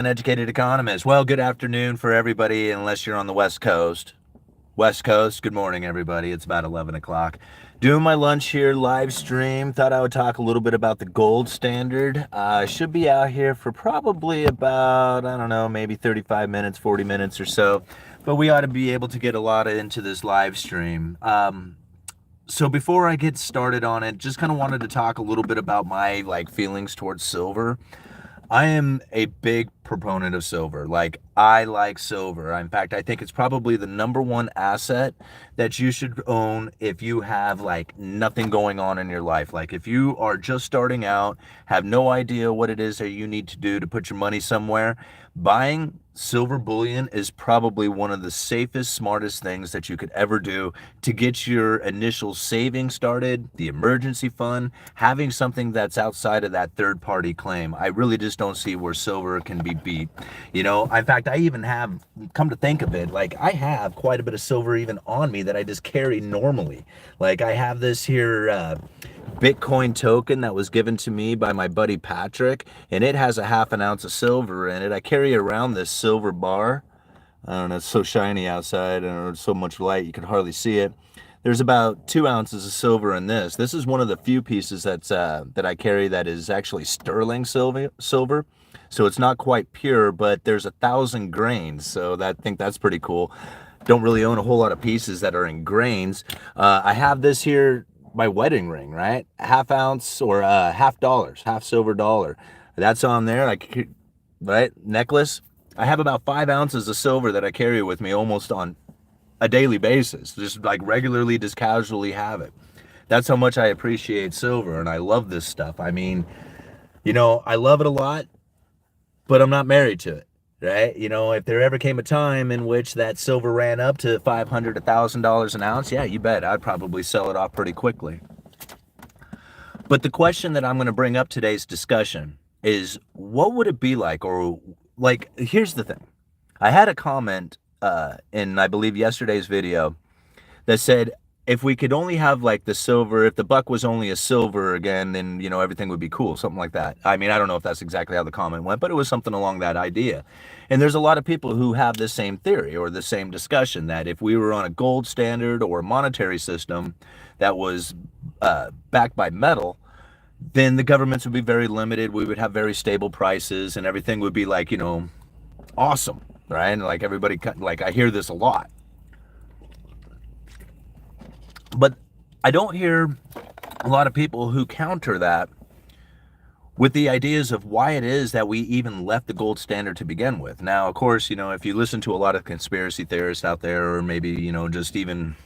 Uneducated Economist. Well, good afternoon for everybody, unless you're on the West Coast. West Coast, good morning, everybody. It's about 11 o'clock. Doing my lunch here, live stream. Thought I would talk a little bit about the gold standard. Should be out here for probably about, I don't know, maybe 35 minutes, 40 minutes or so. But we ought to be able to get a lot into this live stream. So before I get started on it, just kind of wanted to talk a little bit about my feelings towards silver. I am a big proponent of silver. I like silver. In fact, I think it's probably the number one asset that you should own if you have nothing going on in your life. Like if you are just starting out, have no idea what it is that you need to do to put your money somewhere, buying silver bullion is probably one of the safest, smartest things that you could ever do to get your initial saving started, the emergency fund, having something that's outside of that third party claim. I really just don't see where silver can be beat. In fact, I even have, come to think of it, I have quite a bit of silver even on me that I just carry normally. I have this here Bitcoin token that was given to me by my buddy Patrick, and it has a half an ounce of silver in it. I carry around this silver bar. I don't know, it's so shiny outside, and so much light you can hardly see it. There's about 2 ounces of silver in this. This is one of the few pieces that I carry that is actually sterling silver. So it's not quite pure, but there's 1,000 grains. So I think that's pretty cool. Don't really own a whole lot of pieces that are in grains. I have this here, my wedding ring, right? Half ounce or $half, half silver dollar. That's on there. Right? Necklace. I have about 5 ounces of silver that I carry with me almost on a daily basis. Just regularly, just casually have it. That's how much I appreciate silver, and I love this stuff. I mean, I love it a lot, but I'm not married to it. Right? If there ever came a time in which that silver ran up to $500, $1,000 an ounce, yeah, you bet I'd probably sell it off pretty quickly. But the question that I'm going to bring up today's discussion is, what would it be like? Or here's the thing. I had a comment in, I believe, yesterday's video that said, if we could only have the silver, if the buck was only a silver again, then, everything would be cool. Something like that. I mean, I don't know if that's exactly how the comment went, but it was something along that idea. And there's a lot of people who have the same theory or the same discussion that if we were on a gold standard or a monetary system that was backed by metal, then the governments would be very limited. We would have very stable prices and everything would be awesome, right? And everybody, I hear this a lot. But I don't hear a lot of people who counter that with the ideas of why it is that we even left the gold standard to begin with. Now, of course, if you listen to a lot of conspiracy theorists out there, or maybe, just even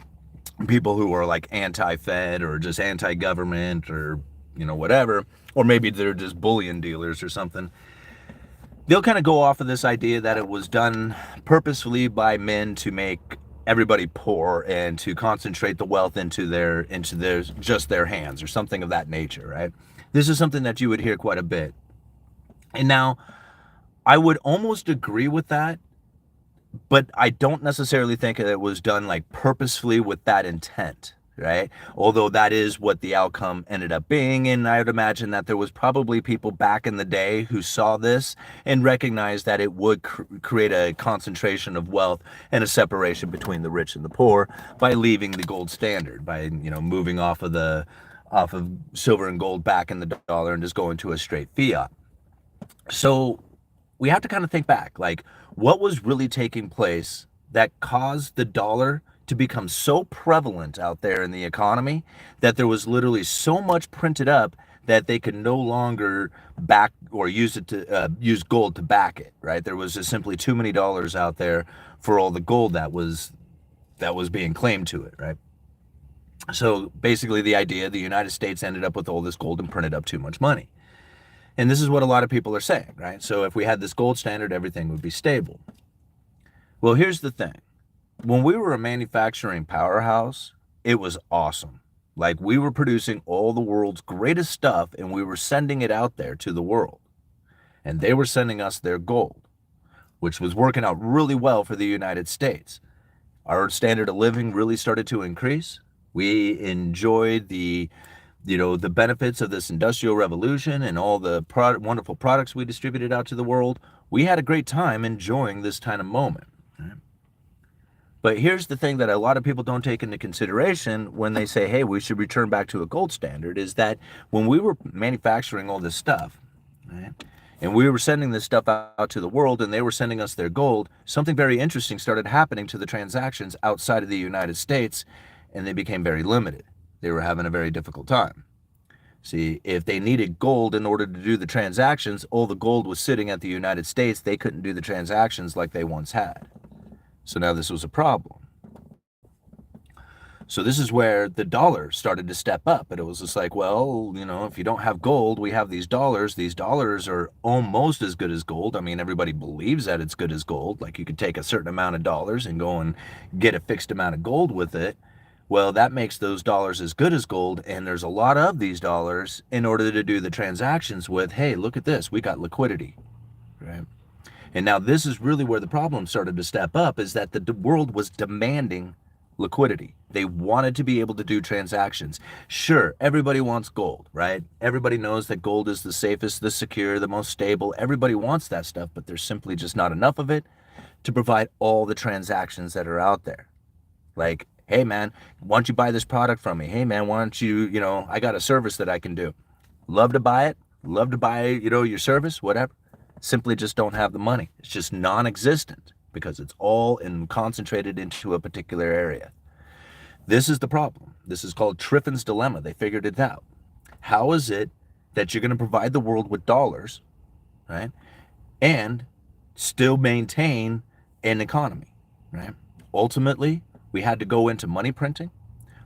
people who are anti-Fed or just anti-government or, whatever, or maybe they're just bullion dealers or something, they'll kind of go off of this idea that it was done purposefully by men to make everybody poor and to concentrate the wealth into their just their hands or something of that nature, right? This is something that you would hear quite a bit. And now I would almost agree with that, but I don't necessarily think that it was done purposefully with that intent, right? Although that is what the outcome ended up being. And I would imagine that there was probably people back in the day who saw this and recognized that it would create a concentration of wealth and a separation between the rich and the poor by leaving the gold standard, by, moving off of silver and gold back in the dollar and just going to a straight fiat. So we have to kind of think back, what was really taking place that caused the dollar to become so prevalent out there in the economy that there was literally so much printed up that they could no longer back or use gold to back it, right? There was just simply too many dollars out there for all the gold that was being claimed to it, right? So basically the United States ended up with all this gold and printed up too much money. And this is what a lot of people are saying, right? So if we had this gold standard, everything would be stable. Well, here's the thing. When we were a manufacturing powerhouse, it was awesome. We were producing all the world's greatest stuff and we were sending it out there to the world. And they were sending us their gold, which was working out really well for the United States. Our standard of living really started to increase. We enjoyed the benefits of this industrial revolution and all the wonderful products we distributed out to the world. we had a great time enjoying this kind of moment. Right? But here's the thing that a lot of people don't take into consideration when they say, hey, we should return back to a gold standard, is that when we were manufacturing all this stuff, right, and we were sending this stuff out to the world and they were sending us their gold, something very interesting started happening to the transactions outside of the United States, and they became very limited. They were having a very difficult time. See, if they needed gold in order to do the transactions, all the gold was sitting at the United States. They couldn't do the transactions like they once had. So now this was a problem. So this is where the dollar started to step up. And it was just like, well, you know, if you don't have gold, we have these dollars. These dollars are almost as good as gold. I mean, everybody believes that it's good as gold. Like you could take a certain amount of dollars and go and get a fixed amount of gold with it. Well, that makes those dollars as good as gold. And there's a lot of these dollars in order to do the transactions with, hey, look at this. We got liquidity, right? And now this is really where the problem started to step up, is that the world was demanding liquidity. They wanted to be able to do transactions. Sure, everybody wants gold, right? Everybody knows that gold is the safest, the secure, the most stable. Everybody wants that stuff, but there's simply just not enough of it to provide all the transactions that are out there. Like, hey man, why don't you buy this product from me? Hey man, why don't you, I got a service that I can do. Love to buy it, love to buy, your service, whatever. Simply just don't have the money. It's just non-existent because it's all concentrated into a particular area. This is the problem. This is called Triffin's dilemma. They figured it out. How is it that you're going to provide the world with dollars, right, and still maintain an economy, right? Ultimately, we had to go into money printing.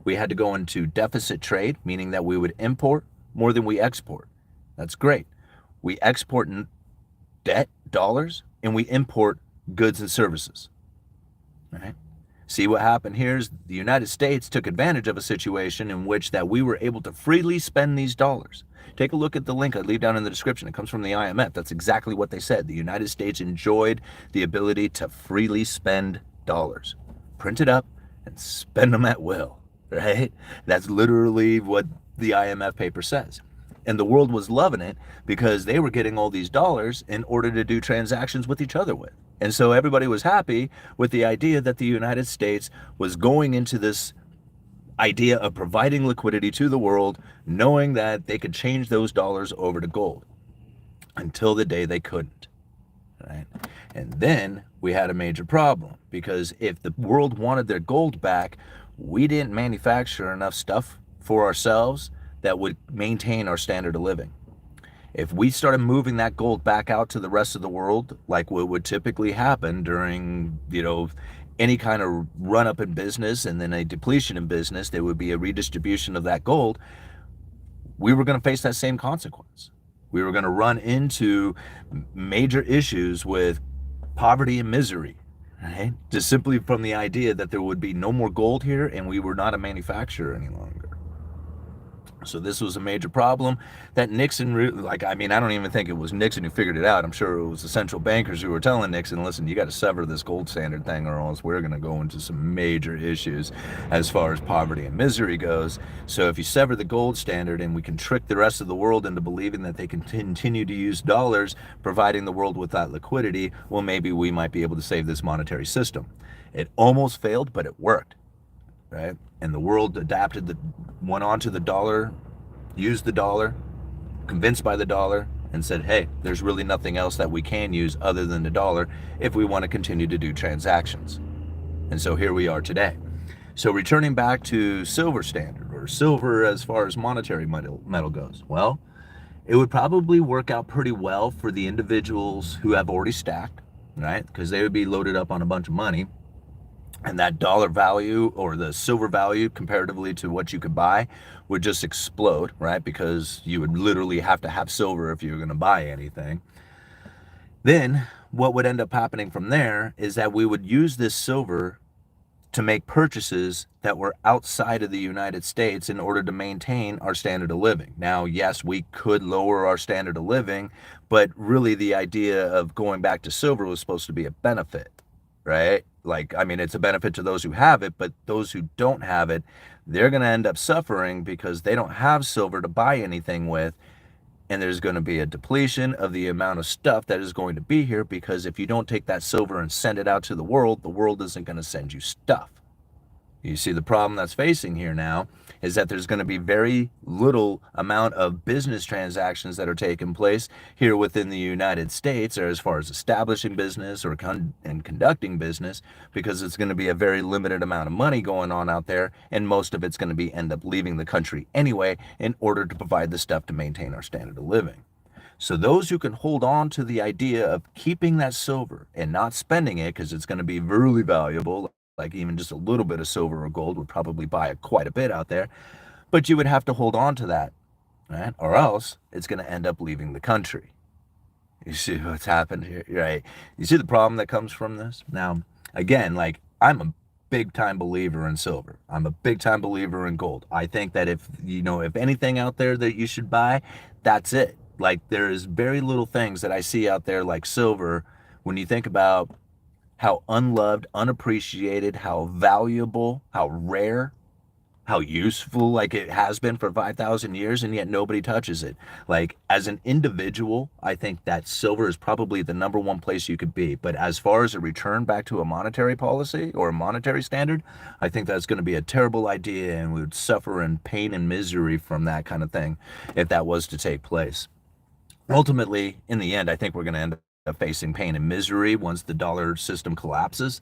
We had to go into deficit trade, meaning that we would import more than we export. That's great. We export debt, dollars, and we import goods and services. Right? See what happened here is the United States took advantage of a situation in which that we were able to freely spend these dollars. Take a look at the link I leave down in the description. It comes from the IMF. That's exactly what they said. The United States enjoyed the ability to freely spend dollars. Print it up and spend them at will, right? That's literally what the IMF paper says. And the world was loving it because they were getting all these dollars in order to do transactions with each other with. And so everybody was happy with the idea that the United States was going into this idea of providing liquidity to the world, knowing that they could change those dollars over to gold, until the day they couldn't, right? And then we had a major problem, because if the world wanted their gold back, we didn't manufacture enough stuff for ourselves that would maintain our standard of living. If we started moving that gold back out to the rest of the world, like what would typically happen during, any kind of run up in business and then a depletion in business, there would be a redistribution of that gold. We were going to face that same consequence. We were going to run into major issues with poverty and misery, right? Just simply from the idea that there would be no more gold here and we were not a manufacturer any longer. So this was a major problem that Nixon, I don't even think it was Nixon who figured it out. I'm sure it was the central bankers who were telling Nixon, listen, you got to sever this gold standard thing or else we're going to go into some major issues as far as poverty and misery goes. So if you sever the gold standard and we can trick the rest of the world into believing that they can continue to use dollars, providing the world with that liquidity, well, maybe we might be able to save this monetary system. It almost failed, but it worked. Right? And the world went on to the dollar, used the dollar, convinced by the dollar, and said, hey, there's really nothing else that we can use other than the dollar if we want to continue to do transactions. And so here we are today. So returning back to silver standard, or silver as far as monetary metal goes, well, it would probably work out pretty well for the individuals who have already stacked, right? Because they would be loaded up on a bunch of money. And that dollar value or the silver value comparatively to what you could buy would just explode, right? Because you would literally have to have silver if you were going to buy anything. Then what would end up happening from there is that we would use this silver to make purchases that were outside of the United States in order to maintain our standard of living. Now, yes, we could lower our standard of living, but really the idea of going back to silver was supposed to be a benefit, right? It's a benefit to those who have it, but those who don't have it, they're going to end up suffering because they don't have silver to buy anything with. and there's going to be a depletion of the amount of stuff that is going to be here, because if you don't take that silver and send it out to the world isn't going to send you stuff. You see, the problem that's facing here now is that there's going to be very little amount of business transactions that are taking place here within the United States, or as far as establishing business or conducting business, because it's going to be a very limited amount of money going on out there, and most of it's going to be end up leaving the country anyway in order to provide the stuff to maintain our standard of living. So those who can hold on to the idea of keeping that silver and not spending it, because it's going to be really valuable, like even just a little bit of silver or gold would probably buy quite a bit out there, but you would have to hold on to that, right? Or else it's going to end up leaving the country. You see what's happened here, right? You see the problem that comes from this? Now, again, like, I'm a big time believer in silver. I'm a big time believer in gold. I think that if anything out there that you should buy, that's it. Like, there is very little things that I see out there like silver when you think about how unloved, unappreciated, how valuable, how rare, how useful, like it has been for 5,000 years, and yet nobody touches it. Like, as an individual, I think that silver is probably the number one place you could be. But as far as a return back to a monetary policy or a monetary standard, I think that's going to be a terrible idea, and we would suffer in pain and misery from that kind of thing if that was to take place. Ultimately, in the end, I think we're going to end up facing pain and misery once the dollar system collapses.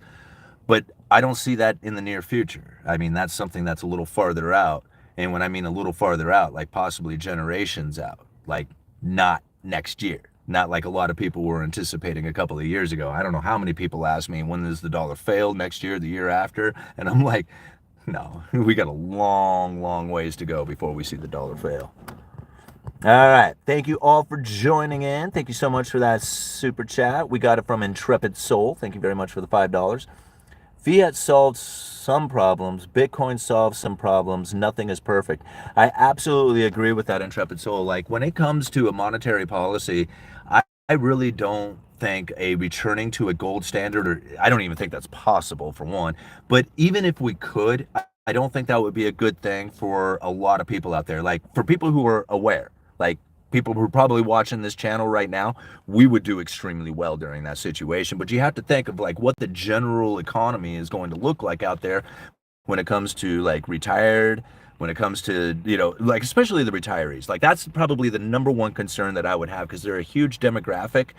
But I don't see that in the near future. I mean, that's something that's a little farther out. And when I mean a little farther out, like possibly generations out, like not next year. Not like a lot of people were anticipating a couple of years ago. I don't know how many people ask me, when does the dollar fail, next year, the year after? And I'm like, no, we got a long, long ways to go before we see the dollar fail. All right. Thank you all for joining in. Thank you so much for that super chat. We got it from Intrepid Soul. Thank you very much for the $5. Fiat solves some problems. Bitcoin solves some problems. Nothing is perfect. I absolutely agree with that, Intrepid Soul. Like, when it comes to a monetary policy, I really don't think a returning to a gold standard, or I don't even think that's possible, for one. But even if we could, I don't think that would be a good thing for a lot of people out there. Like, for people who are aware, like people who are probably watching this channel right now, we would do extremely well during that situation. But you have to think of like what the general economy is going to look like out there when it comes to like retired, when it comes to, like especially the retirees. Like, that's probably the number one concern that I would have, because they're a huge demographic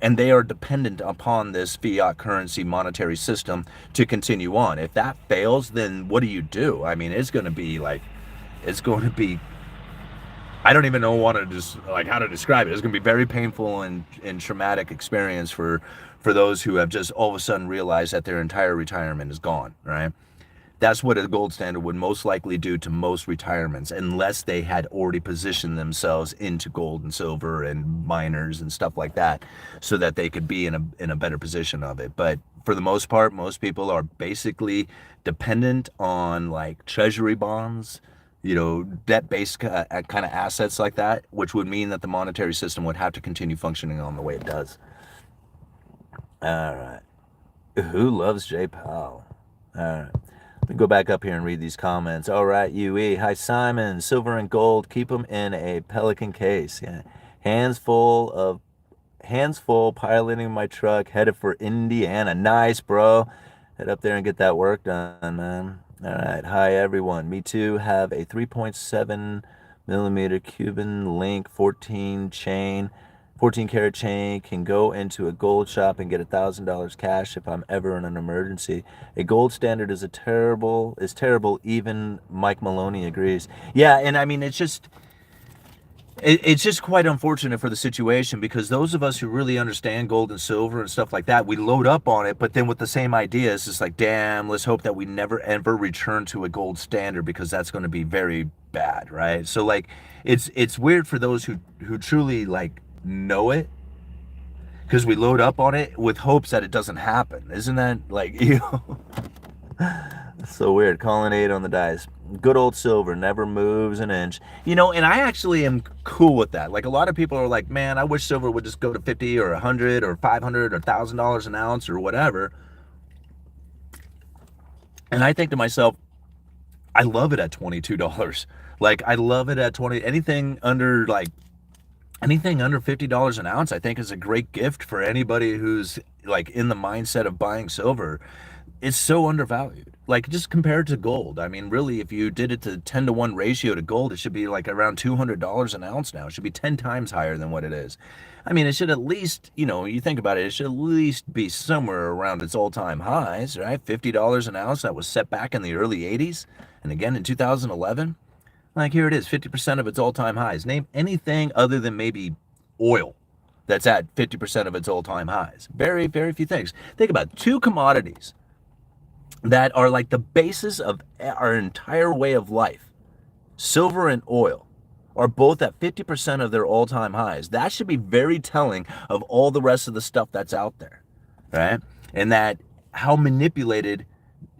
and they are dependent upon this fiat currency monetary system to continue on. If that fails, then what do you do? I mean, it's going to be, I don't even know how to describe it. It's going to be very painful and traumatic experience for those who have just all of a sudden realized that their entire retirement is gone, right? That's what a gold standard would most likely do to most retirements, unless they had already positioned themselves into gold and silver and miners and stuff like that, so that they could be in a better position of it. But for the most part, most people are basically dependent on like treasury bonds, debt-based kind of assets like that, which would mean that the monetary system would have to continue functioning on the way it does. All right. Who loves Jay Powell? All right. Let me go back up here and read these comments. All right, UE. Hi, Simon. Silver and gold. Keep them in a Pelican case. Yeah. Hands full, piloting my truck, headed for Indiana. Nice, bro. Head up there and get that work done, man. All right. Hi, everyone. Me too. Have a 3.7 millimeter Cuban link 14 karat chain. Can go into a gold shop and get $1,000 cash if I'm ever in an emergency. A gold standard is terrible. Even Mike Maloney agrees. Yeah, and I mean, it's just quite unfortunate for the situation, because those of us who really understand gold and silver and stuff like that, we load up on it, but then with the same idea, it's just like, damn, let's hope that we never ever return to a gold standard, because that's going to be very bad, right? So like, it's weird for those who truly like know it, because we load up on it with hopes that it doesn't happen. Isn't that like, That's so weird. Calling 8 on the dice. Good old silver never moves an inch. And I actually am cool with that. Like, a lot of people are like, man, I wish silver would just go to 50 or 100 or 500 or $1,000 an ounce or whatever. And I think to myself, I love it at $22. Like, I love it at 20. Anything under like anything under $50 an ounce, I think, is a great gift for anybody who's like in the mindset of buying silver. It's so undervalued. Like, just compare it to gold. I mean, really, if you did it to 10-to-1 ratio to gold, it should be like around $200 an ounce now. It should be 10 times higher than what it is. I mean, it should at least, you think about it, it should at least be somewhere around its all-time highs, right? $50 an ounce that was set back in the early 80s and again in 2011. Like, here it is, 50% of its all-time highs. Name anything other than maybe oil that's at 50% of its all-time highs. Very, very few things. Think about it. Two commodities that are like the basis of our entire way of life, silver and oil, are both at 50% of their all-time highs. That should be very telling of all the rest of the stuff that's out there, right? And that how manipulated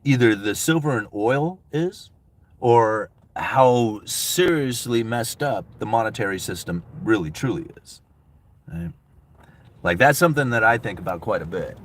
either the silver and oil is, or how seriously messed up the monetary system really truly is, right? Like, that's something that I think about quite a bit.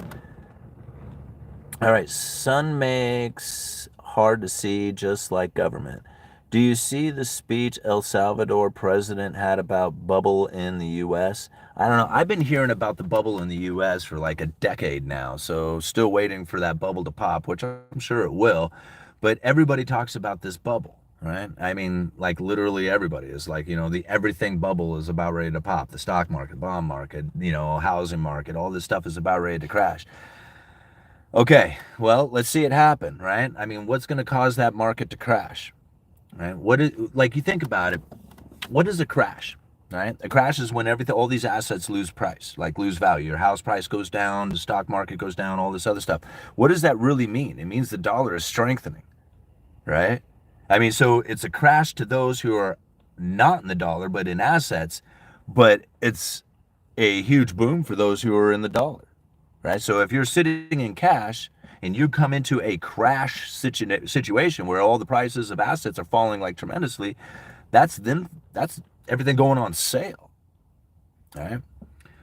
All right, sun makes hard to see, just like government. Do you see the speech El Salvador president had about bubble in the U.S.? I don't know. I've been hearing about the bubble in the U.S. for like a decade now, so still waiting for that bubble to pop, which I'm sure it will. But everybody talks about this bubble, right? I mean, like, literally everybody is like, the everything bubble is about ready to pop. The stock market, bond market, housing market, all this stuff is about ready to crash. Okay, well, let's see it happen, right? I mean, what's going to cause that market to crash, right? Like, you think about it, what is a crash, right? A crash is when all these assets lose price, like lose value. Your house price goes down, the stock market goes down, all this other stuff. What does that really mean? It means the dollar is strengthening, right? I mean, so it's a crash to those who are not in the dollar, but in assets, but it's a huge boom for those who are in the dollar. Right? So if you're sitting in cash and you come into a crash situation where all the prices of assets are falling like tremendously, that's everything going on sale. Right?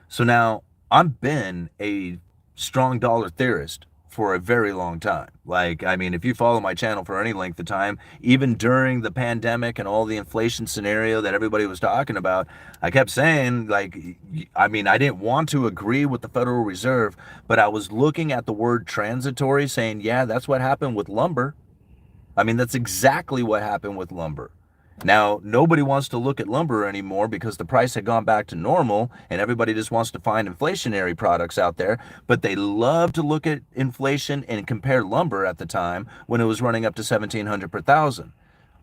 So now, I've been a strong dollar theorist for a very long time. Like, I mean, if you follow my channel for any length of time, even during the pandemic and all the inflation scenario that everybody was talking about, I kept saying, like, I mean, I didn't want to agree with the Federal Reserve, but I was looking at the word transitory, saying, yeah, that's what happened with lumber. I mean, that's exactly what happened with lumber. Now, nobody wants to look at lumber anymore because the price had gone back to normal and everybody just wants to find inflationary products out there. But they love to look at inflation and compare lumber at the time when it was running up to $1,700 per thousand.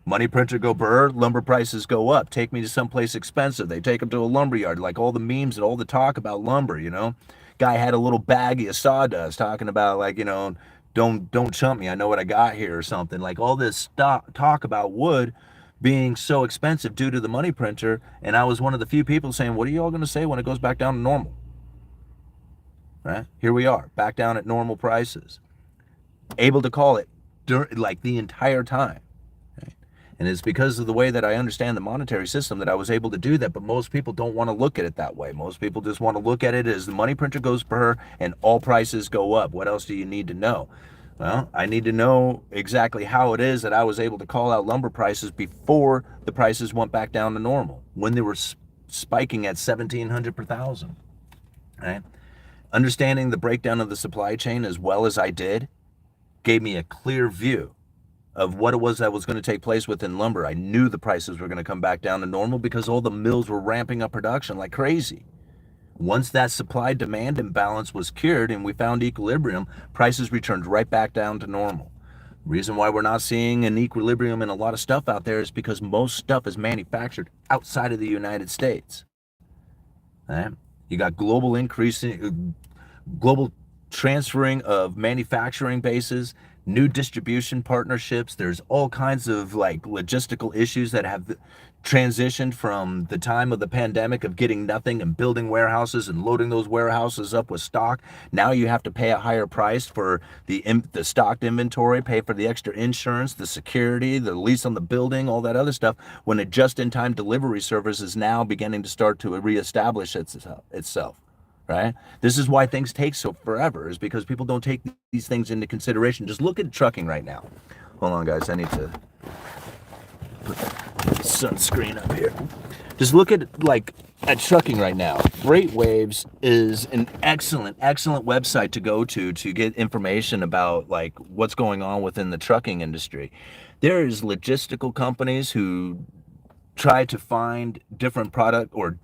Money printer go burr, lumber prices go up. Take me to someplace expensive. They take them to a lumber yard, like all the memes and all the talk about lumber, Guy had a little baggie of sawdust talking about, like, don't chump me, I know what I got here, or something. Like, all this talk about wood being so expensive due to the money printer, and I was one of the few people saying, what are you all going to say when it goes back down to normal? Right? Here we are, back down at normal prices, able to call it like the entire time. Right? And it's because of the way that I understand the monetary system that I was able to do that, but most people don't want to look at it that way. Most people just want to look at it as the money printer goes per and all prices go up. What else do you need to know? Well, I need to know exactly how it is that I was able to call out lumber prices before the prices went back down to normal, when they were spiking at $1,700 per thousand. Right? Understanding the breakdown of the supply chain as well as I did gave me a clear view of what it was that was going to take place within lumber. I knew the prices were going to come back down to normal because all the mills were ramping up production like crazy. Once that supply-demand imbalance was cured and we found equilibrium, prices returned right back down to normal. The reason why we're not seeing an equilibrium in a lot of stuff out there is because most stuff is manufactured outside of the United States. Right? You got global transferring of manufacturing bases, new distribution partnerships. There's all kinds of like logistical issues that have transitioned from the time of the pandemic of getting nothing and building warehouses and loading those warehouses up with stock. Now you have to pay a higher price for the stocked inventory, pay for the extra insurance, the security, the lease on the building, all that other stuff, when a just-in-time delivery service is now beginning to start to reestablish itself. Right? This is why things take so forever, is because people don't take these things into consideration. Just look at trucking right now. Hold on, guys. I need to put the sunscreen up here. Just look at trucking right now. Freight Waves is an excellent website to go to get information about like what's going on within the trucking industry. There is logistical companies who try to find different product, or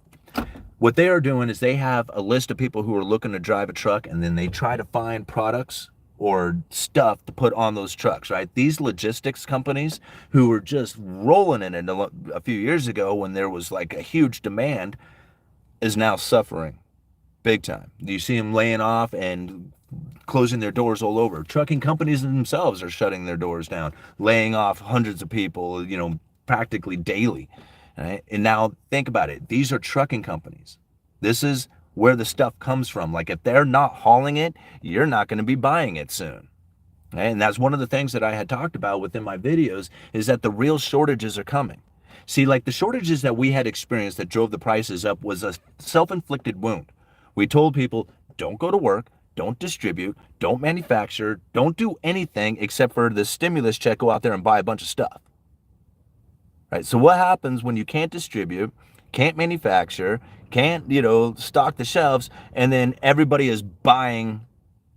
what they are doing is they have a list of people who are looking to drive a truck, and then they try to find products or stuff to put on those trucks, right? These logistics companies who were just rolling in it a few years ago when there was like a huge demand is now suffering big time. You see them laying off and closing their doors all over. Trucking companies themselves are shutting their doors down, laying off hundreds of people, practically daily. Right? And now think about it. These are trucking companies. This is where the stuff comes from. Like if they're not hauling it, you're not going to be buying it soon. Right? And that's one of the things that I had talked about within my videos, is that the real shortages are coming. See, like the shortages that we had experienced that drove the prices up was a self-inflicted wound. We told people, don't go to work, don't distribute, don't manufacture, don't do anything except for the stimulus check, go out there and buy a bunch of stuff. Right? So what happens when you can't distribute, can't manufacture, can't, stock the shelves, and then everybody is buying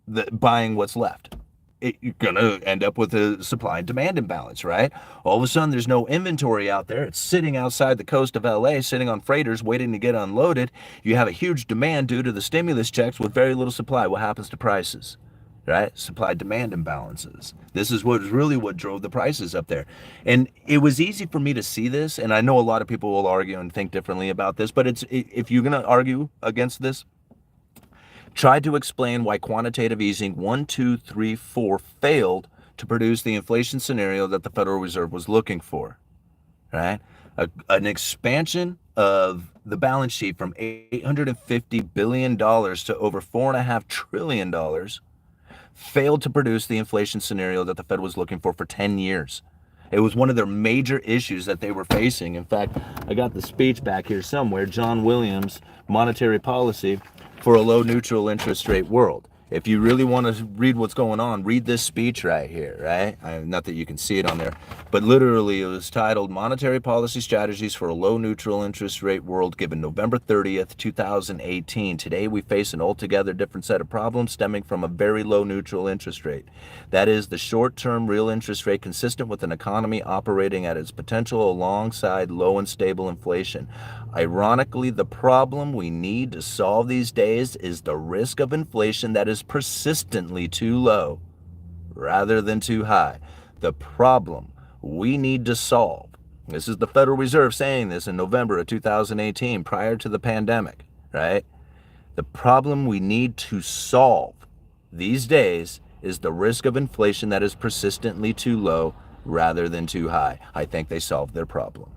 what's left? You're going to end up with a supply and demand imbalance, right? All of a sudden, there's no inventory out there. It's sitting outside the coast of LA, sitting on freighters, waiting to get unloaded. You have a huge demand due to the stimulus checks with very little supply. What happens to prices? Right? Supply-demand imbalances. This is what drove the prices up there. And it was easy for me to see this, and I know a lot of people will argue and think differently about this, but if you're going to argue against this, try to explain why quantitative easing 1, 2, 3, 4 failed to produce the inflation scenario that the Federal Reserve was looking for. Right? An expansion of the balance sheet from $850 billion to over $4.5 trillion failed to produce the inflation scenario that the Fed was looking for 10 years. It was one of their major issues that they were facing. In fact, I got the speech back here somewhere, John Williams, Monetary Policy for a Low Neutral Interest Rate World. If you really want to read what's going on, read this speech right here, right? Not that you can see it on there, but literally it was titled Monetary Policy Strategies for a Low Neutral Interest Rate World, given November 30th, 2018. Today we face an altogether different set of problems stemming from a very low neutral interest rate. That is the short-term real interest rate consistent with an economy operating at its potential alongside low and stable inflation. Ironically, the problem we need to solve these days is the risk of inflation that is persistently too low rather than too high. The problem we need to solve, this is the Federal Reserve saying this in November of 2018, prior to the pandemic, right? The problem we need to solve these days is the risk of inflation that is persistently too low rather than too high. I think they solved their problem.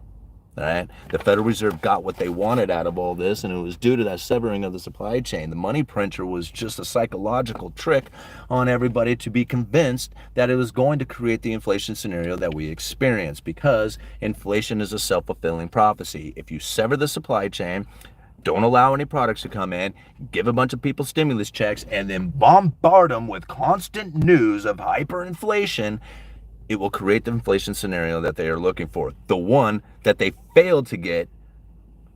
All right. The Federal Reserve got what they wanted out of all this, and it was due to that severing of the supply chain. The money printer was just a psychological trick on everybody to be convinced that it was going to create the inflation scenario that we experience, because inflation is a self-fulfilling prophecy. If you sever the supply chain, don't allow any products to come in, give a bunch of people stimulus checks, and then bombard them with constant news of hyperinflation, it will create the inflation scenario that they are looking for. The one that they failed to get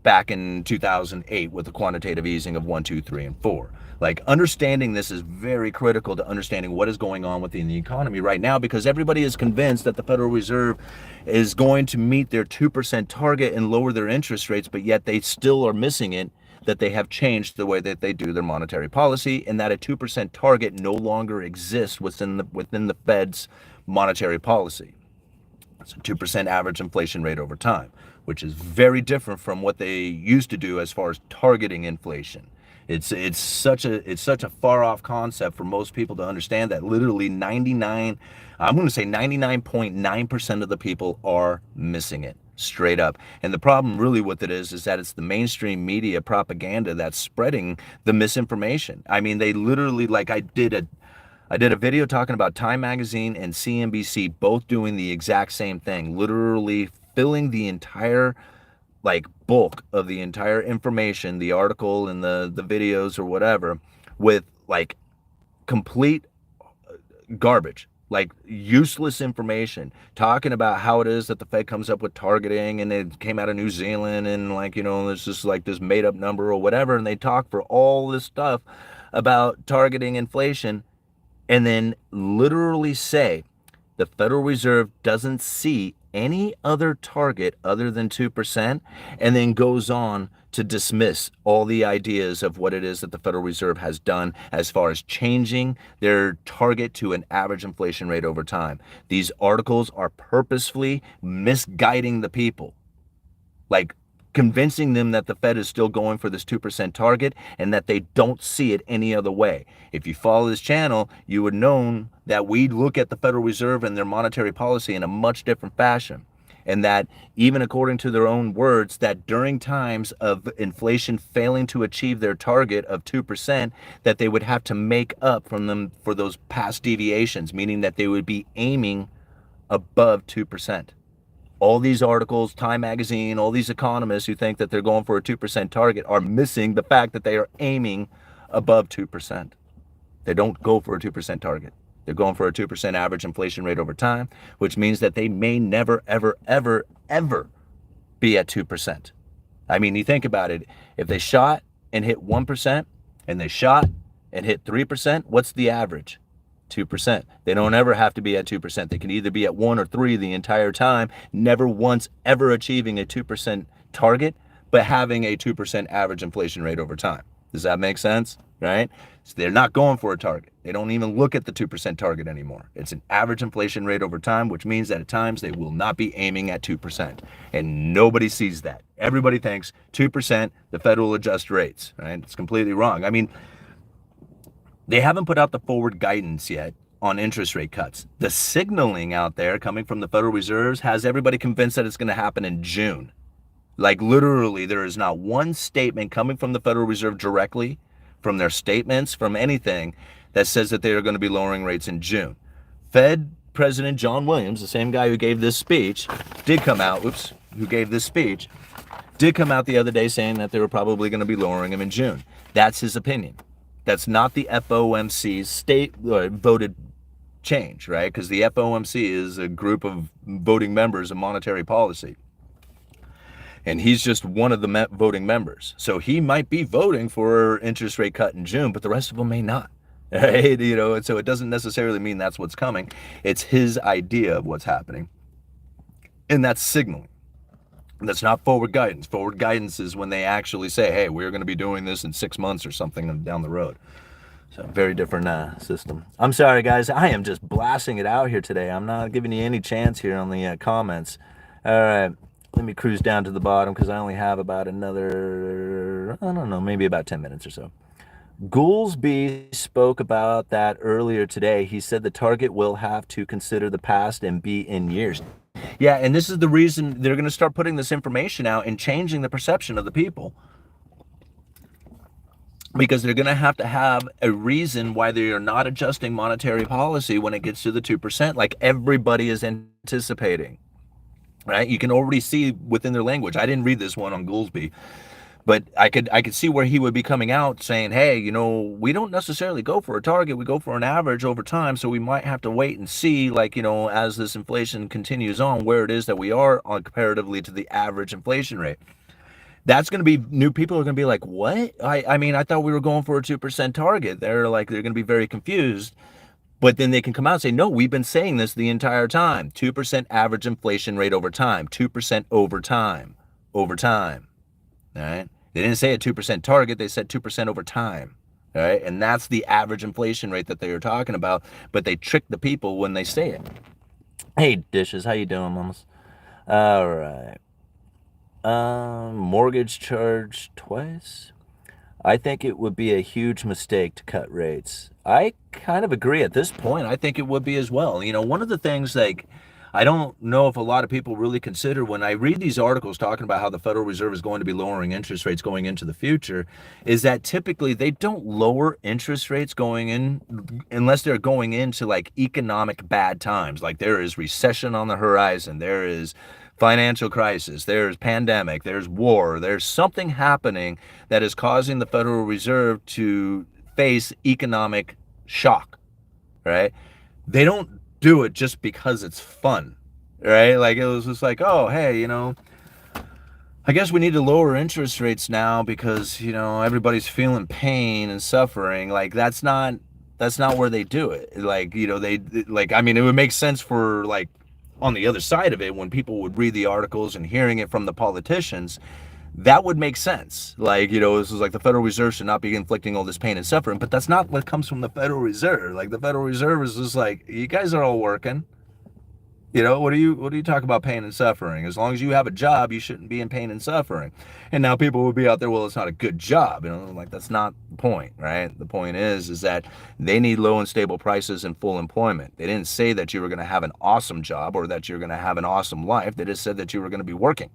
back in 2008 with the quantitative easing of 1, 2, 3, and 4. Like, understanding this is very critical to understanding what is going on within the economy right now, because everybody is convinced that the Federal Reserve is going to meet their 2% target and lower their interest rates, but yet they still are missing it, that they have changed the way that they do their monetary policy, and that a 2% target no longer exists within the Fed's monetary policy. It's a 2% average inflation rate over time, which is very different from what they used to do as far as targeting inflation. It's such a far off concept for most people to understand that literally 99.9% of the people are missing it straight up. And the problem really with it is that it's the mainstream media propaganda that's spreading the misinformation. I mean, they literally, like, I did a video talking about Time Magazine and CNBC both doing the exact same thing, literally filling the entire bulk of the entire information, the article and the videos or whatever, with complete garbage. like useless information, talking about how it is that the Fed comes up with targeting, and it came out of New Zealand, and like, you know, there's just like this made up number or whatever, and they talk for all this stuff about targeting inflation, and then literally say the Federal Reserve doesn't see any other target other than 2%, and then goes on to dismiss all the ideas of what it is that the Federal Reserve has done as far as changing their target to an average inflation rate over time. These articles are purposefully misguiding the people, like convincing them that the Fed is still going for this 2% target and that they don't see it any other way. If you follow this channel, you would know that we look at the Federal Reserve and their monetary policy in a much different fashion. And that even according to their own words, that during times of inflation failing to achieve their target of 2%, that they would have to make up from them for those past deviations, meaning that they would be aiming above 2%. All these articles, Time Magazine, all these economists who think that they're going for a 2% target are missing the fact that they are aiming above 2%. They don't go for a 2% target. They're going for a 2% average inflation rate over time, which means that they may never, ever, ever, ever be at 2%. I mean, you think about it. If they shot and hit 1% and they shot and hit 3%, what's the average? 2%. They don't ever have to be at 2%. They can either be at 1 or 3 the entire time, never once ever achieving a 2% target, but having a 2% average inflation rate over time. Does that make sense? Right? So they're not going for a target. They don't even look at the 2% target anymore. It's an average inflation rate over time, which means that at times they will not be aiming at 2%. And nobody sees that. Everybody thinks 2%, the Fed will adjust rates, right? It's completely wrong. I mean, they haven't put out the forward guidance yet on interest rate cuts. The signaling out there coming from the Federal Reserve has everybody convinced that it's going to happen in June. Like literally, there is not one statement coming from the Federal Reserve directly, from their statements, from anything, that says that they are going to be lowering rates in June. Fed President John Williams, the same guy who gave this speech, did come out, did come out the other day saying that they were probably going to be lowering them in June. That's his opinion. That's not the FOMC's state voted change, right? Because the FOMC is a group of voting members of monetary policy. And he's just one of the voting members. So he might be voting for interest rate cut in June, but the rest of them may not. Right? You know, and so it doesn't necessarily mean that's what's coming. It's his idea of what's happening. And that's signaling. That's not forward guidance. Forward guidance is when they actually say, hey, we're going to be doing this in 6 months or something down the road. So very different system. I'm sorry, guys. I am just blasting it out here today. I'm not giving you any chance here on the comments. All right. Let me cruise down to the bottom because I only have about another, I don't know, maybe about 10 minutes or so. Goolsbee spoke about that earlier today. He said the target will have to consider the past and be in years. Yeah, and this is the reason they're going to start putting this information out and changing the perception of the people. Because they're going to have a reason why they are not adjusting monetary policy when it gets to the 2%, like everybody is anticipating. Right? You can already see within their language. I didn't read this one on Goolsbee, but I could see where he would be coming out saying, hey, you know, we don't necessarily go for a target. We go for an average over time. So we might have to wait and see, like, you know, as this inflation continues on, where it is that we are on comparatively to the average inflation rate. That's going to be, new people are going to be like, what? I mean, I thought we were going for a 2% target. They're going to be very confused. But then they can come out and say, no, we've been saying this the entire time. 2% average inflation rate over time. 2% over time. Over time. All right? They didn't say a 2% target. They said 2% over time. All right? And that's the average inflation rate that they were talking about. But they trick the people when they say it. Hey, Dishes. How you doing, mamas? All right. Mortgage charge twice. I think it would be a huge mistake to cut rates. I kind of agree at this point. I think it would be as well. You know, one of the things, like, I don't know if a lot of people really consider when I read these articles talking about how the Federal Reserve is going to be lowering interest rates going into the future, is that typically they don't lower interest rates going in unless they're going into like economic bad times. Like there is recession on the horizon. There is financial crisis, there's pandemic, there's war, there's something happening that is causing the Federal Reserve to face economic shock, right? They don't do it just because it's fun, right? Like it was just like, oh, hey, I guess we need to lower interest rates now because, everybody's feeling pain and suffering. Like that's not where they do it. Like, I mean, it would make sense for like on the other side of it when people would read the articles and hearing it from the politicians, that would make sense. Like, this is like the Federal Reserve should not be inflicting all this pain and suffering, but that's not what comes from the Federal Reserve. Like the Federal Reserve is just like, you guys are all working. What do you talk about pain and suffering? As long as you have a job, you shouldn't be in pain and suffering. And now people would be out there, well, it's not a good job. Like that's not the point, right? The point is that they need low and stable prices and full employment. They didn't say that you were going to have an awesome job or that you're going to have an awesome life. They just said that you were going to be working,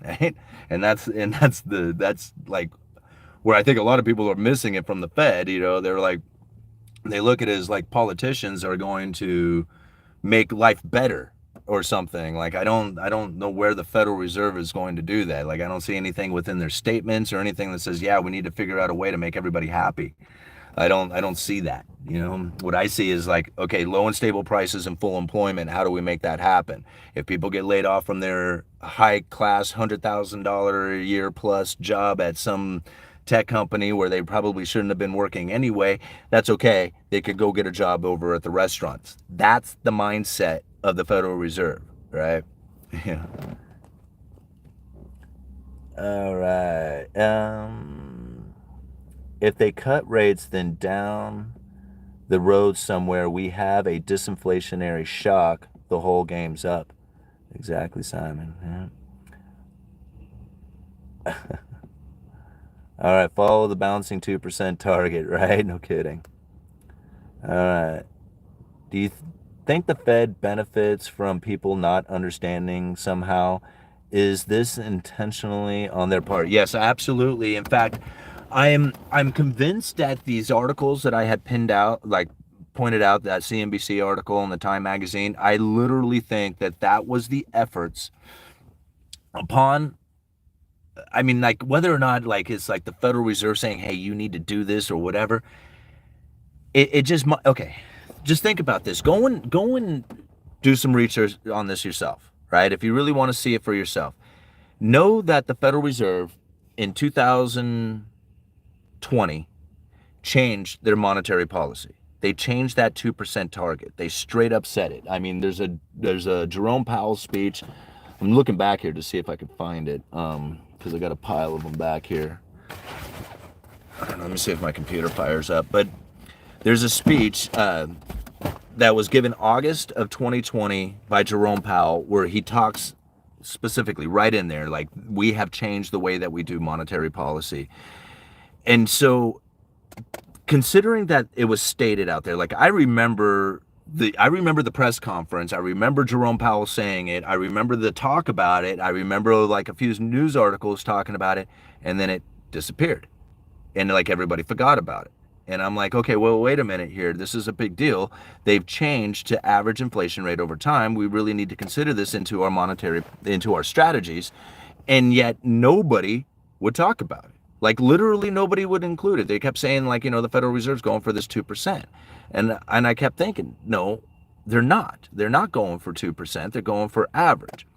right? And that's like where I think a lot of people are missing it from the Fed. They're like, they look at it as like politicians are going to make life better or something. Like I don't know where the Federal Reserve is going to do that. Like I don't see anything within their statements or anything that says, yeah, we need to figure out a way to make everybody happy. I don't see that. What I see is like, okay, low and stable prices and full employment. How do we make that happen? If people get laid off from their high class $100,000 a year plus job at some tech company where they probably shouldn't have been working anyway, that's okay. They could go get a job over at the restaurants. That's the mindset of the Federal Reserve, right? Yeah. All right. If they cut rates, then down the road somewhere we have a disinflationary shock. The whole game's up. Exactly, Simon. Yeah. All right, follow the bouncing 2% target, right? No kidding. All right. Do you think the Fed benefits from people not understanding somehow? Is this intentionally on their part? Yes, absolutely. In fact, I'm convinced that these articles that I had pinned out, like pointed out, that CNBC article in the Time magazine, I literally think that was the efforts upon, I mean, like whether or not like it's like the Federal Reserve saying, hey, you need to do this or whatever. It just, okay, just think about this. Go and do some research on this yourself, right? If you really want to see it for yourself. Know that the Federal Reserve in 2020 changed their monetary policy. They changed that 2% target. They straight up said it. I mean, there's a Jerome Powell speech. I'm looking back here to see if I can find it, because I got a pile of them back here. I don't know, let me see if my computer fires up. But there's a speech that was given August of 2020 by Jerome Powell where he talks specifically right in there, like, we have changed the way that we do monetary policy. And so considering that it was stated out there, like I remember the press conference. I remember Jerome Powell saying it. I remember the talk about it. I remember like a few news articles talking about it, and then it disappeared. And like everybody forgot about it. And I'm like, okay, well, wait a minute here. This is a big deal. They've changed to average inflation rate over time. We really need to consider this into our strategies. And yet nobody would talk about it. Like literally nobody would include it. They kept saying like, the Federal Reserve's going for this 2%. And I kept thinking, no, they're not. They're not going for 2%. They're going for average.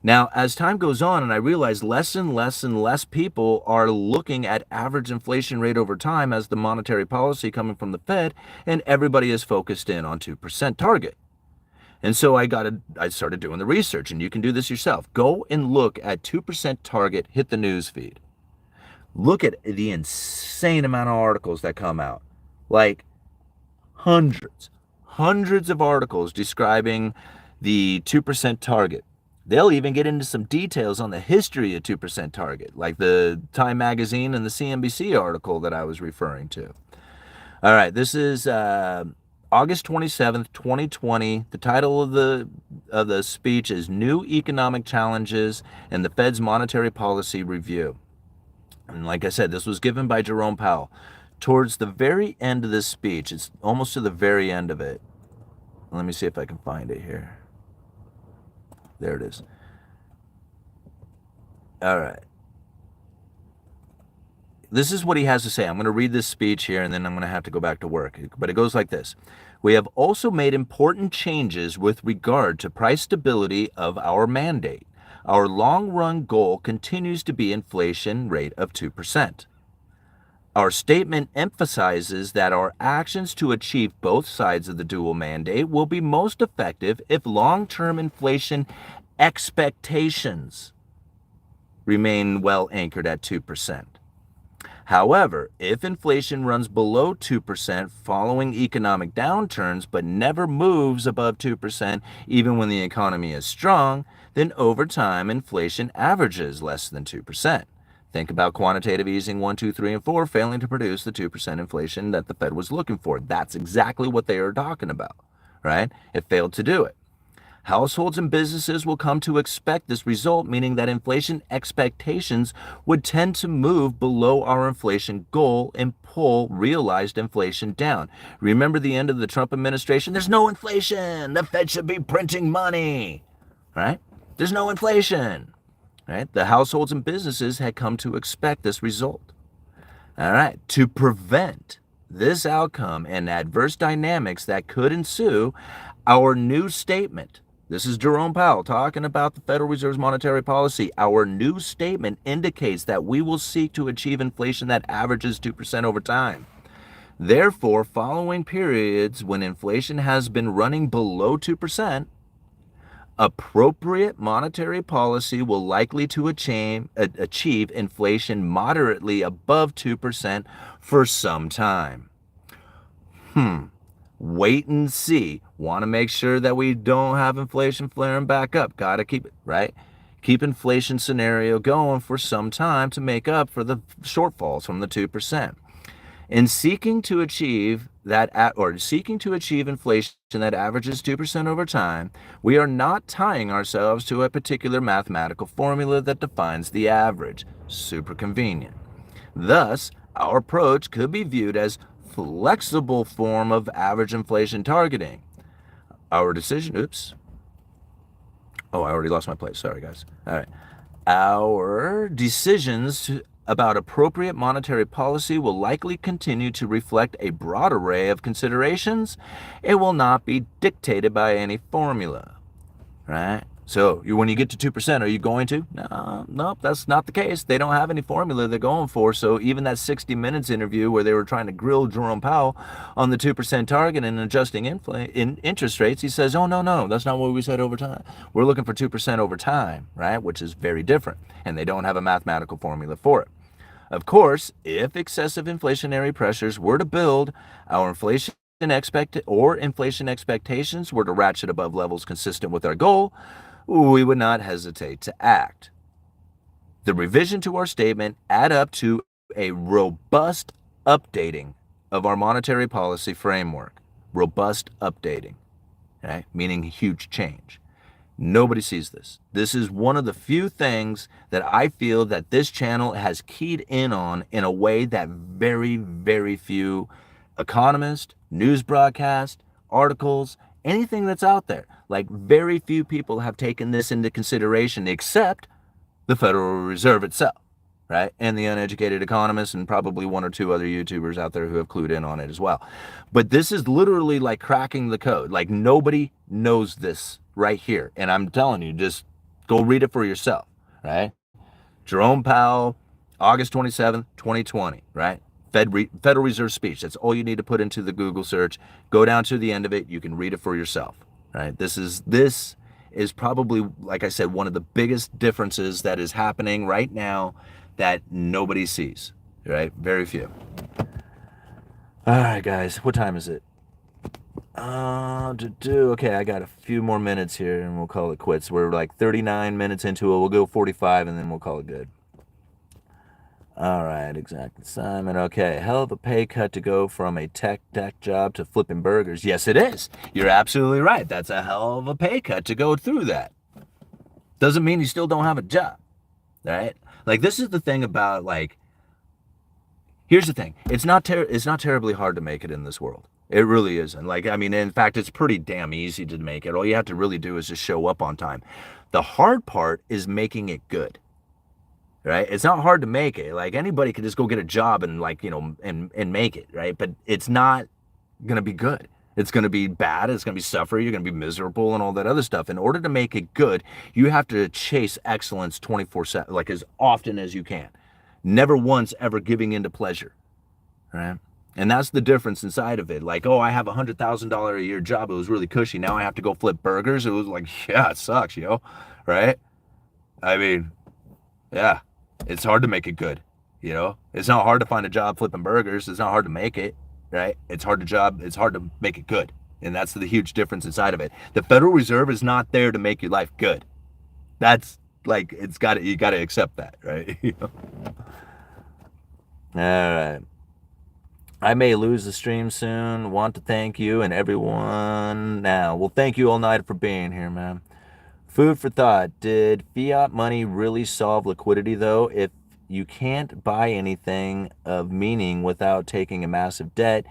Now, as time goes on, and I realize less and less and less people are looking at average inflation rate over time as the monetary policy coming from the Fed, and everybody is focused in on 2% target. And so I started doing the research, and you can do this yourself. Go and look at 2% target, hit the news feed. Look at the insane amount of articles that come out. Like hundreds of articles describing the 2% target. They'll even get into some details on the history of 2% target, like the Time magazine and the CNBC article that I was referring to. All right, this is August 27th, 2020. The title of the speech is New Economic Challenges and the Fed's Monetary Policy Review. And like I said, this was given by Jerome Powell. Towards the very end of this speech, it's almost to the very end of it. Let me see if I can find it here. There it is. All right. This is what he has to say. I'm going to read this speech here, and then I'm going to have to go back to work. But it goes like this. We have also made important changes with regard to price stability of our mandate. Our long-run goal continues to be inflation rate of 2%. Our statement emphasizes that our actions to achieve both sides of the dual mandate will be most effective if long-term inflation expectations remain well anchored at 2%. However, if inflation runs below 2% following economic downturns but never moves above 2% even when the economy is strong, then over time inflation averages less than 2%. Think about quantitative easing 1, 2, 3, and 4 failing to produce the 2% inflation that the Fed was looking for. That's exactly what they are talking about, right? It failed to do it. Households and businesses will come to expect this result, meaning that inflation expectations would tend to move below our inflation goal and pull realized inflation down. Remember the end of the Trump administration? There's no inflation. The Fed should be printing money, right? There's no inflation, right? The households and businesses had come to expect this result. All right, to prevent this outcome and adverse dynamics that could ensue, our new statement, this is Jerome Powell talking about the Federal Reserve's monetary policy. Our new statement indicates that we will seek to achieve inflation that averages 2% over time. Therefore, following periods when inflation has been running below 2%, appropriate monetary policy will likely to achieve inflation moderately above 2% for some time. Wait and see. Want to make sure that we don't have inflation flaring back up. Got to keep it, right? Keep inflation scenario going for some time to make up for the shortfalls from the 2%. In seeking to achieve inflation that averages 2% over time, we are not tying ourselves to a particular mathematical formula that defines the average. Super convenient. Thus, our approach could be viewed as flexible form of average inflation targeting. Our decision, I already lost my place. Sorry, guys. All right. Our decisions about appropriate monetary policy will likely continue to reflect a broad array of considerations. It will not be dictated by any formula, right? So when you get to 2%, are you going to? No, that's not the case. They don't have any formula they're going for. So even that 60 Minutes interview where they were trying to grill Jerome Powell on the 2% target and adjusting interest rates, he says, oh, no, that's not what we said over time. We're looking for 2% over time, right? Which is very different. And they don't have a mathematical formula for it. Of course, if excessive inflationary pressures were to build, our inflation expectations were to ratchet above levels consistent with our goal, we would not hesitate to act. The revision to our statement add up to a robust updating of our monetary policy framework. Robust updating, right? Meaning huge change. Nobody sees this. This is one of the few things that I feel that this channel has keyed in on in a way that very, very few economists, news broadcasts, articles, anything that's out there, like very few people have taken this into consideration except the Federal Reserve itself, right? And the Uneducated Economist and probably one or two other YouTubers out there who have clued in on it as well. But this is literally like cracking the code. Like nobody knows this right here. And I'm telling you, just go read it for yourself, right? Jerome Powell, August 27th, 2020, right? Federal Reserve speech. That's all you need to put into the Google search. Go down to the end of it. You can read it for yourself, right? This is probably, like I said, one of the biggest differences that is happening right now that nobody sees, right? Very few. All right, guys, what time is it? Okay, I got a few more minutes here and we'll call it quits. We're like 39 minutes into it. We'll go 45 and then we'll call it good. All right, exact assignment. Okay, hell of a pay cut to go from a tech job to flipping burgers. Yes, it is. You're absolutely right. That's a hell of a pay cut to go through that. Doesn't mean you still don't have a job, right? Like this is the thing about like, here's the thing. It's not terribly hard to make it in this world. It really isn't. Like, I mean, in fact, it's pretty damn easy to make it. All you have to really do is just show up on time. The hard part is making it good. right? It's not hard to make it. Like anybody could just go get a job and like, and make it, right? But it's not going to be good. It's going to be bad. It's going to be suffering. You're going to be miserable and all that other stuff. In order to make it good, you have to chase excellence 24/7, like as often as you can. Never once ever giving into pleasure, right? And that's the difference inside of it. Like, oh, I have $100,000 a year job. It was really cushy. Now I have to go flip burgers. It was like, yeah, it sucks, right? I mean, yeah, it's hard to make it good. It's not hard to find a job flipping burgers. It's not hard to make it, right? It's hard to make it good. And that's the huge difference inside of it. The Federal Reserve is not there to make your life good. That's like, you got to accept that, right? All right. I may lose the stream soon. Want to thank you and everyone now. Well, thank you all night for being here, man. Food for thought. Did fiat money really solve liquidity, though? If you can't buy anything of meaning without taking a massive debt,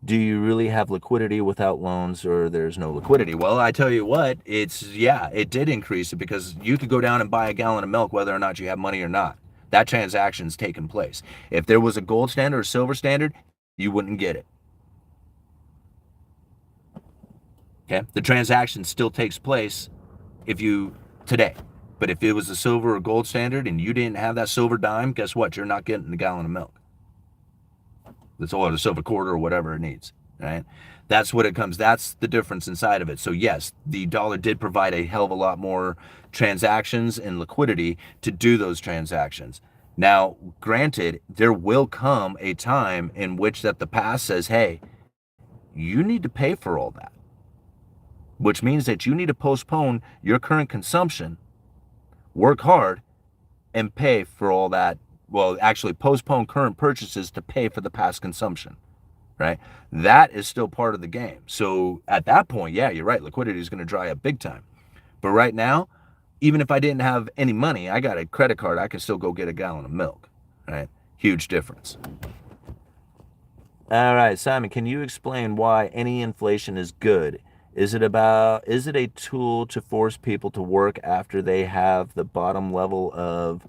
do you really have liquidity without loans, or there's no liquidity? Well, I tell you what, it did increase it, because you could go down and buy a gallon of milk whether or not you have money or not. That transaction's taken place. If there was a gold standard or silver standard, you wouldn't get it. Okay? The transaction still takes place today. But if it was a silver or gold standard and you didn't have that silver dime, guess what? You're not getting a gallon of milk. That's all, the silver quarter or whatever it needs, right? That's what it comes. That's the difference inside of it. So yes, the dollar did provide a hell of a lot more transactions and liquidity to do those transactions. Now, granted, there will come a time in which that the past says, hey, you need to pay for all that, which means that you need to postpone your current consumption, work hard, and pay for all that. Well, actually postpone current purchases to pay for the past consumption, right? That is still part of the game. So at that point, yeah, you're right. Liquidity is going to dry up big time. But right now, even if I didn't have any money, I got a credit card, I can still go get a gallon of milk, right? Huge difference. All right, Simon, can you explain why any inflation is good? Is it a tool to force people to work after they have the bottom level of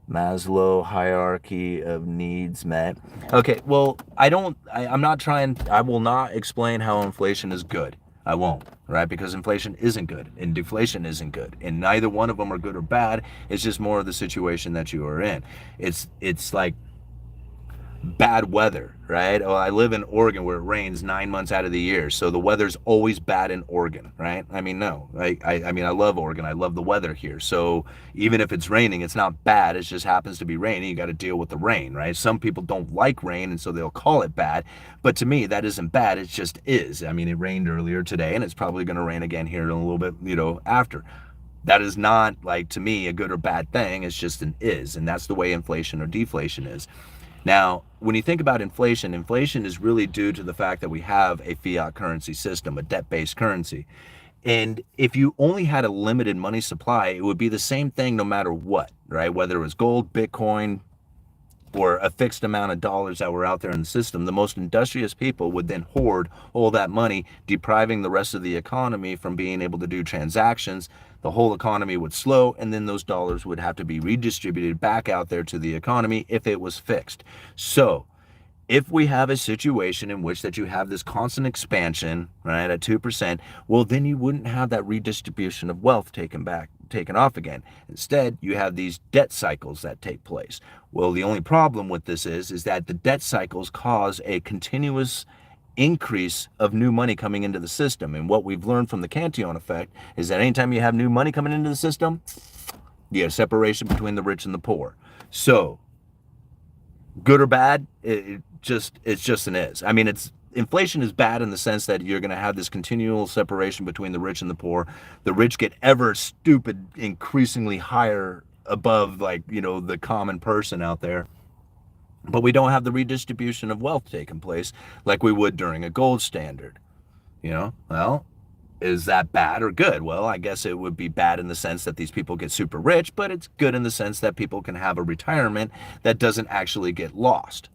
Maslow hierarchy of needs met? Okay, well, I will not explain how inflation is good. I won't, right? Because inflation isn't good and deflation isn't good. And neither one of them are good or bad. It's just more of the situation that you are in. It's like bad weather, right? Well, I live in Oregon where it rains 9 months out of the year, so the weather's always bad in Oregon, right? I mean, no, I mean, I love Oregon. I love the weather here. So even if it's raining, it's not bad. It just happens to be raining. You got to deal with the rain, right? Some people don't like rain, and so they'll call it bad. But to me, that isn't bad. It just is. I mean, it rained earlier today, and it's probably going to rain again here in a little bit, after. That is not, like, to me, a good or bad thing. It's just an is, and that's the way inflation or deflation is. Now, when you think about inflation, inflation is really due to the fact that we have a fiat currency system, a debt-based currency. And if you only had a limited money supply, it would be the same thing no matter what, right? Whether it was gold, Bitcoin, or a fixed amount of dollars that were out there in the system, the most industrious people would then hoard all that money, depriving the rest of the economy from being able to do transactions. The whole economy would slow, and then those dollars would have to be redistributed back out there to the economy if it was fixed. So if we have a situation in which that you have this constant expansion, right, at 2%, well, then you wouldn't have that redistribution of wealth taken off again. Instead, you have these debt cycles that take place. Well, the only problem with this is that the debt cycles cause a continuous increase of new money coming into the system. And what we've learned from the Cantillon effect is that anytime you have new money coming into the system, you have separation between the rich and the poor. So, good or bad, it's just an is. I mean, inflation is bad in the sense that you're going to have this continual separation between the rich and the poor. The rich get ever stupid, increasingly higher above, like, the common person out there. But we don't have the redistribution of wealth taking place like we would during a gold standard. Well, is that bad or good? Well, I guess it would be bad in the sense that these people get super rich, but it's good in the sense that people can have a retirement that doesn't actually get lost.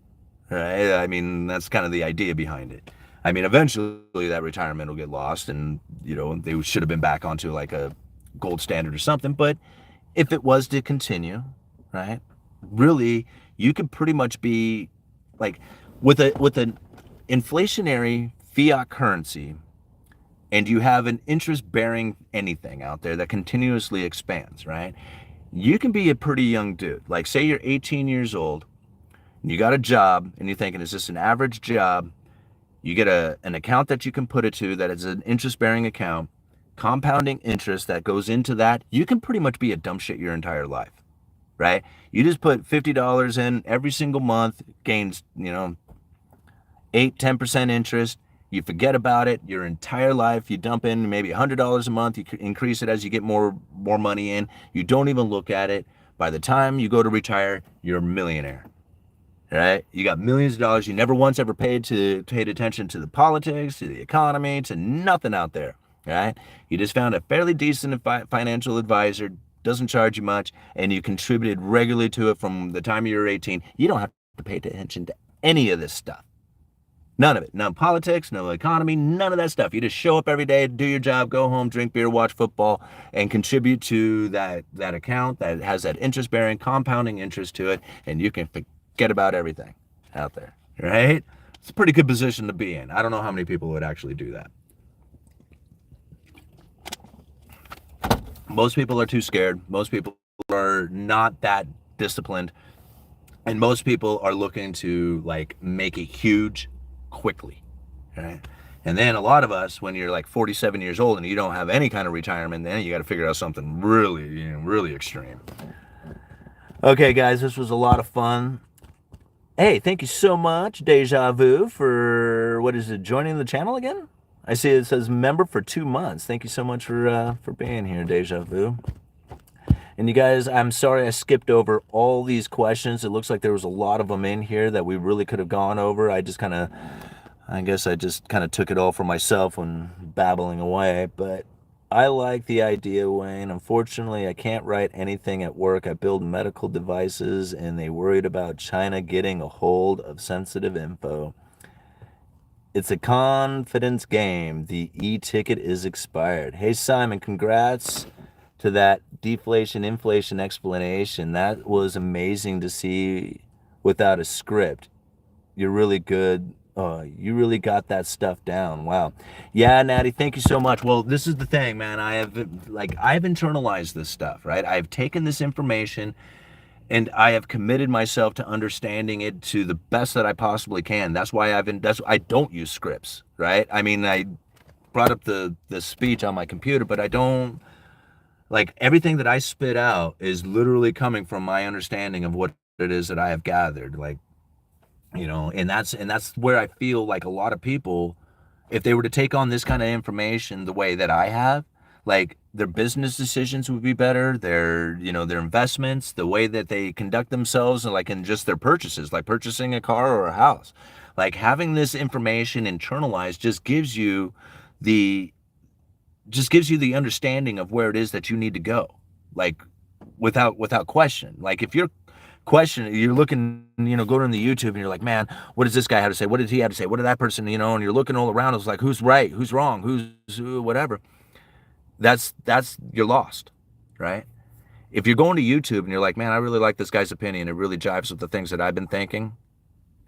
Right? I mean, that's kind of the idea behind it. I mean, eventually that retirement will get lost, and they should have been back onto like a gold standard or something. But if it was to continue, right? Really, you could pretty much be like with an inflationary fiat currency, and you have an interest bearing anything out there that continuously expands, right? You can be a pretty young dude. Like, say you're 18 years old, and you got a job, and you're thinking, is this an average job? You get an account that you can put it to that is an interest bearing account, compounding interest that goes into that. You can pretty much be a dumb shit your entire life, right? You just put $50 in every single month, gains, 8-10% interest. You forget about it your entire life. You dump in maybe $100 a month. You increase it as you get more money in. You don't even look at it. By the time you go to retire, you're a millionaire, right? You got millions of dollars. You never once ever paid attention to the politics, to the economy, to nothing out there, right? You just found a fairly decent financial advisor, doesn't charge you much, and you contributed regularly to it from the time you were 18. You don't have to pay attention to any of this stuff. None of it. No politics, no economy, none of that stuff. You just show up every day, do your job, go home, drink beer, watch football, and contribute to that account that has that interest-bearing, compounding interest to it, and you can forget about everything out there, right? It's a pretty good position to be in. I don't know how many people would actually do that. Most people are too scared. Most people are not that disciplined. And most people are looking to like make it huge quickly, right? And then a lot of us, when you're like 47 years old and you don't have any kind of retirement, then you got to figure out something really, really extreme. Okay, guys, this was a lot of fun. Hey, thank you so much, Deja Vu, for joining the channel again? I see it says member for 2 months. Thank you so much for being here, Deja Vu. And you guys, I'm sorry I skipped over all these questions. It looks like there was a lot of them in here that we really could have gone over. I guess I just kind of took it all for myself when babbling away. But I like the idea, Wayne. Unfortunately, I can't write anything at work. I build medical devices, and they worried about China getting a hold of sensitive info. It's a confidence game. The e-ticket is expired. Hey, Simon, congrats to that deflation inflation explanation. That was amazing to see without a script. You're really good. You really got that stuff down. Wow. Yeah, Natty, thank you so much. Well, this is the thing, man. I've internalized this stuff, right? I've taken this information and I have committed myself to understanding it to the best that I possibly can. That's why I don't use scripts, right? I mean, I brought up the speech on my computer, but I don't. Like, everything that I spit out is literally coming from my understanding of what it is that I have gathered. Like, and that's where I feel like a lot of people, if they were to take on this kind of information the way that I have, like, their business decisions would be better, their investments, the way that they conduct themselves, and like in just their purchases, like purchasing a car or a house. Like, having this information internalized just gives you the understanding of where it is that you need to go, like without question. Like, if you're questioning, you're looking, going on the YouTube and you're like, man, what does this guy have to say? What did he have to say? What did that person, and you're looking all around. It's like, who's right? Who's wrong? Who's whatever. That's you're lost, right? If you're going to YouTube and you're like, man, I really like this guy's opinion. It really jives with the things that I've been thinking,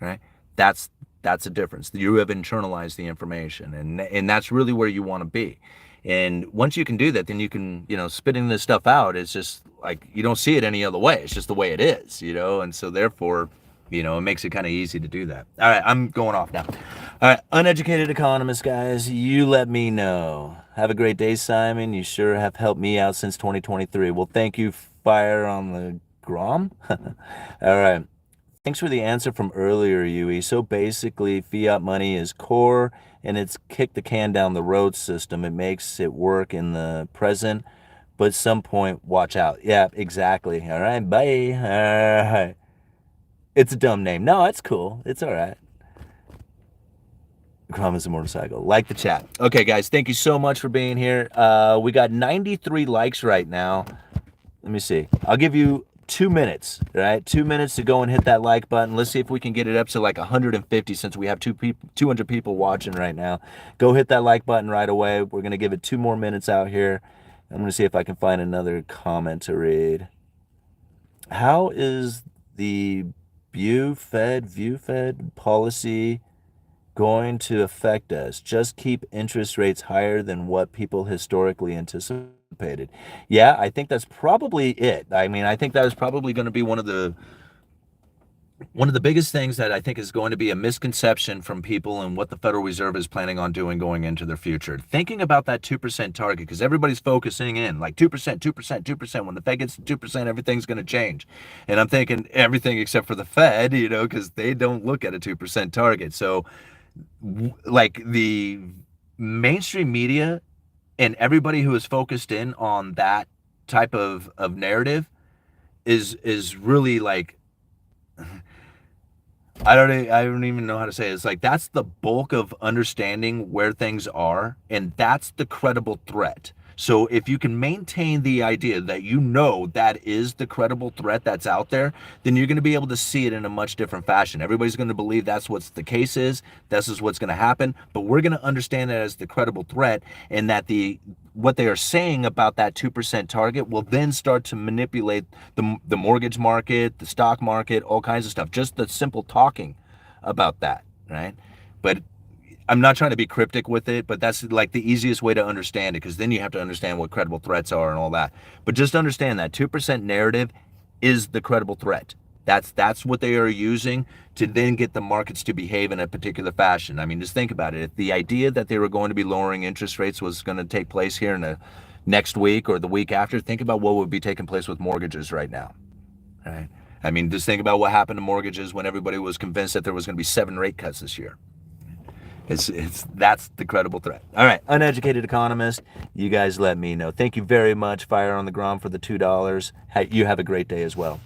right? That's a difference. You have internalized the information, and that's really where you want to be. And once you can do that, then you can, spitting this stuff out. It's just like, you don't see it any other way. It's just the way it is, and so therefore, it makes it kind of easy to do that. All right, I'm going off now. All right, Uneducated Economist, guys, you let me know. Have a great day, Simon. You sure have helped me out since 2023. Well, thank you, Fire on the Grom. All right. Thanks for the answer from earlier, Yui. So basically, fiat money is core, and it's kick the can down the road system. It makes it work in the present, but at some point, watch out. Yeah, exactly. All right, bye. All right. It's a dumb name. No, it's cool. It's all right. Crom is a motorcycle. Like the chat. Okay, guys, thank you so much for being here. We got 93 likes right now. Let me see. I'll give you 2 minutes, right? 2 minutes to go and hit that like button. Let's see if we can get it up to like 150 since we have 200 people watching right now. Go hit that like button right away. We're going to give it 2 more minutes out here. I'm going to see if I can find another comment to read. How is the view-fed policy going to affect us? Just keep interest rates higher than what people historically anticipated. Yeah, I think that's probably it. I mean, I think that is probably going to be one of the biggest things that I think is going to be a misconception from people and what the Federal Reserve is planning on doing going into their future. Thinking about that 2% target, because everybody's focusing in like 2%, 2%, 2%. When the Fed gets to 2%, everything's going to change. And I'm thinking everything except for the Fed, because they don't look at a 2% target. So, like the mainstream media and everybody who is focused in on that type of narrative is really like I don't even know how to say it. It's like that's the bulk of understanding where things are, and that's the credible threat. So if you can maintain the idea that that is the credible threat that's out there, then you're going to be able to see it in a much different fashion. Everybody's going to believe that's what's the case is. This is what's going to happen, but we're going to understand it as the credible threat, and that what they are saying about that 2% target will then start to manipulate the mortgage market, the stock market, all kinds of stuff. Just the simple talking about that, right? But I'm not trying to be cryptic with it, but that's like the easiest way to understand it, because then you have to understand what credible threats are and all that. But just understand that 2% narrative is the credible threat. That's what they are using to then get the markets to behave in a particular fashion. I mean, just think about it. If the idea that they were going to be lowering interest rates was going to take place here in the next week or the week after, think about what would be taking place with mortgages right now. Right? I mean, just think about what happened to mortgages when everybody was convinced that there was going to be 7 rate cuts this year. That's the credible threat. All right, Uneducated Economist, you guys let me know. Thank you very much, Fire on the Grom, for the $2. You have a great day as well.